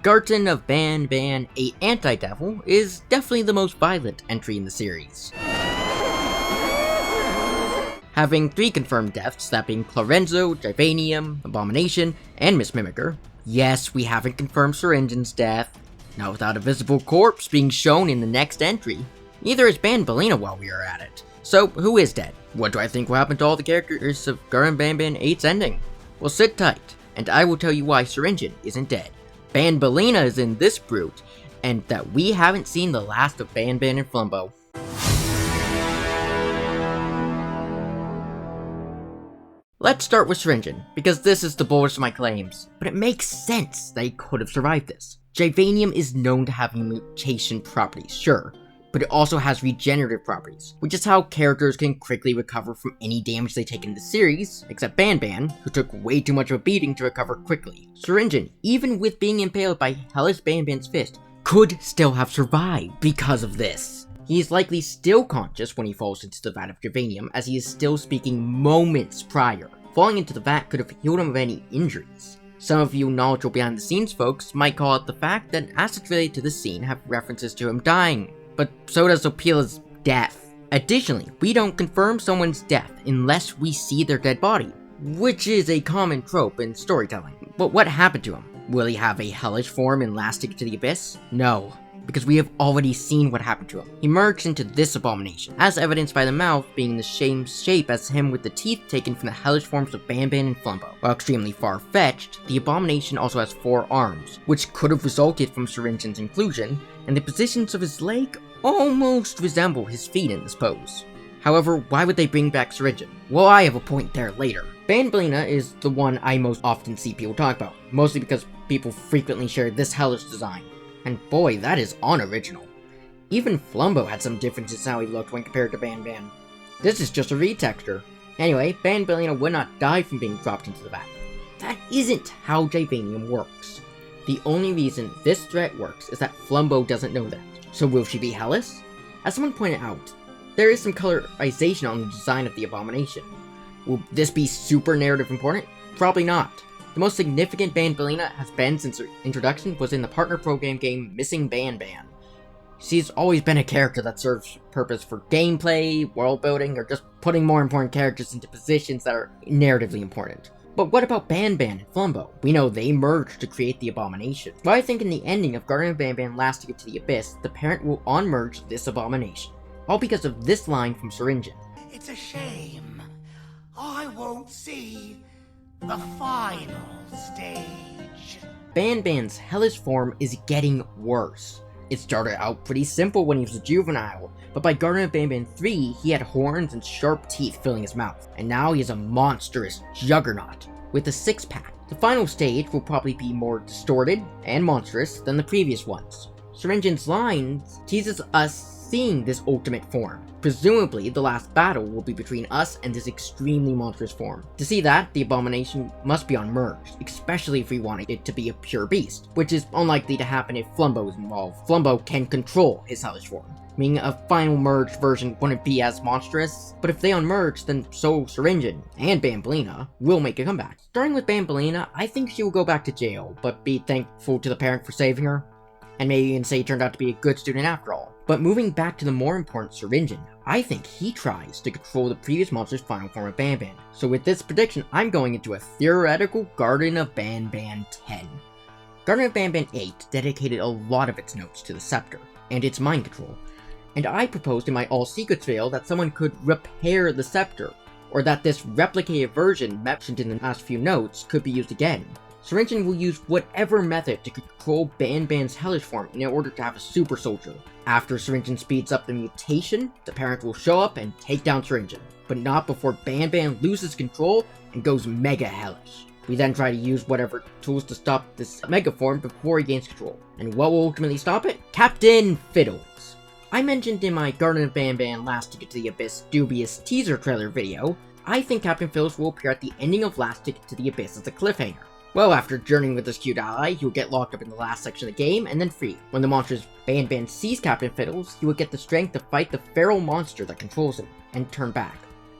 Garten of Banban VIII Anti-Devil is definitely the most violent entry in the series, having 3 confirmed deaths, that being Clorenzo, Givanium, Abomination, and Miss Mimicker. Yes, we haven't confirmed Syringion's death, not without a visible corpse being shown in the next entry. Neither is Banbaleena while we are at it. So, who is dead? What do I think will happen to all the characters of Garten of Banban VIII's ending? Well, sit tight, and I will tell you why Syringeon isn't dead. Banbaleena is in this brute, and that we haven't seen the last of Banban and Flumbo. Let's start with Syringeon, because this is the boldest of my claims, but it makes sense that he could have survived this. Givanium is known to have mutation properties, sure, but it also has regenerative properties, which is how characters can quickly recover from any damage they take in the series, except Banban, who took way too much of a beating to recover quickly. Syringeon, even with being impaled by Hellish Banban's fist, could still have survived because of this. He is likely still conscious when he falls into the vat of Givanium, as he is still speaking moments prior. Falling into the vat could have healed him of any injuries. Some of you knowledgeable behind the scenes folks might call it the fact that assets related to this scene have references to him dying, but so does Opila's death. Additionally, we don't confirm someone's death unless we see their dead body, which is a common trope in storytelling. But what happened to him? Will he have a hellish form in Last Ticket to the Abyss? No, because we have already seen what happened to him. He merged into this abomination, as evidenced by the mouth being the same shape as him with the teeth taken from the hellish forms of Banban and Flumbo. While extremely far-fetched, the abomination also has 4 arms, which could have resulted from Syringion's inclusion, and the positions of his leg almost resemble his feet in this pose. However, why would they bring back Syringeon? Well, I have a point there later. Banbaleena is the one I most often see people talk about, mostly because people frequently share this hellish design. And boy, that is unoriginal. Even Flumbo had some differences in how he looked when compared to Banban. This is just a retexture. Anyway, Banbaleena would not die from being dropped into the vat. That isn't how Givanium works. The only reason this threat works is that Flumbo doesn't know that. So will she be hellish? As someone pointed out, there is some colorization on the design of the abomination. Will this be super narrative important? Probably not. The most significant Banbaleena has been since her introduction was in the partner program game Missing Banban. She's always been a character that serves purpose for gameplay, world building, or just putting more important characters into positions that are narratively important. But what about Banban and Flumbo? We know they merged to create the abomination. But I think in the ending of Garten of Banban Last Ticket to the Abyss, the parent will unmerge this abomination. All because of this line from Syringeon. It's a shame. I won't see the final stage. Banban's hellish form is getting worse. It started out pretty simple when he was a juvenile, but by Garten of Banban III, he had horns and sharp teeth filling his mouth, and now he is a monstrous juggernaut with a 6-pack. The final stage will probably be more distorted and monstrous than the previous ones. Syringion's lines teases us seeing this ultimate form. Presumably, the last battle will be between us and this extremely monstrous form. To see that, the abomination must be unmerged, especially if we want it to be a pure beast, which is unlikely to happen if Flumbo is involved. Flumbo can control his hellish form, meaning a final merged version wouldn't be as monstrous, but if they unmerge, then so Syringeon and Banbaleena will make a comeback. Starting with Banbaleena, I think she will go back to jail, but be thankful to the parent for saving her, and maybe even say he turned out to be a good student after all. But moving back to the more important Syringeon, I think he tries to control the previous monster's final form of Banban. So with this prediction, I'm going into a theoretical Garten of Banban X. Garten of Banban VIII dedicated a lot of its notes to the scepter and its mind control, and I proposed in my All Secrets video that someone could repair the scepter, or that this replicated version mentioned in the last few notes could be used again. Syringeon will use whatever method to control Banban's hellish form in order to have a super soldier. After Syringeon speeds up the mutation, the parent will show up and take down Syringeon, but not before Banban loses control and goes mega hellish. We then try to use whatever tools to stop this mega form before he gains control. And what will ultimately stop it? Captain Fiddles. I mentioned in my Garten of Banban Last Ticket to the Abyss dubious teaser trailer video, I think Captain Fiddles will appear at the ending of Last Ticket to the Abyss as a cliffhanger. Well, after journeying with this cute ally, he will get locked up in the last section of the game and then free. When the monster's Banban sees Captain Fiddles, he will get the strength to fight the feral monster that controls him and turn back.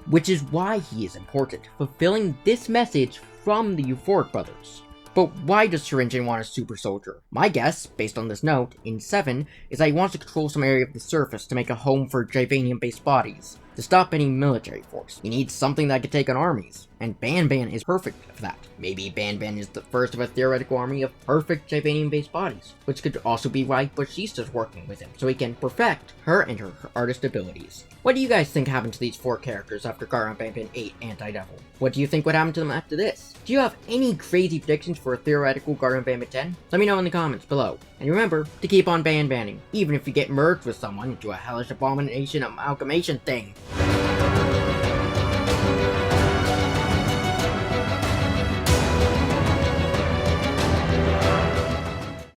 Which is why he is important, fulfilling this message from the Euphoric Brothers. But why does Syringeon want a super soldier? My guess, based on this note, in 7, is that he wants to control some area of the surface to make a home for Javanium-based bodies. To stop any military force, he needs something that could take on armies, and Banban is perfect for that. Maybe Banban is the first of a theoretical army of perfect Javanium-based bodies, which could also be why Bashista's working with him, so he can perfect her and her artist abilities. What do you guys think happened to these 4 characters after Garten of Banban VIII Anti-Devil? What do you think would happen to them after this? Do you have any crazy predictions for a theoretical Garten of Banban X? Let me know in the comments below. And remember to keep on banning, even if you get merged with someone into a hellish abomination amalgamation thing.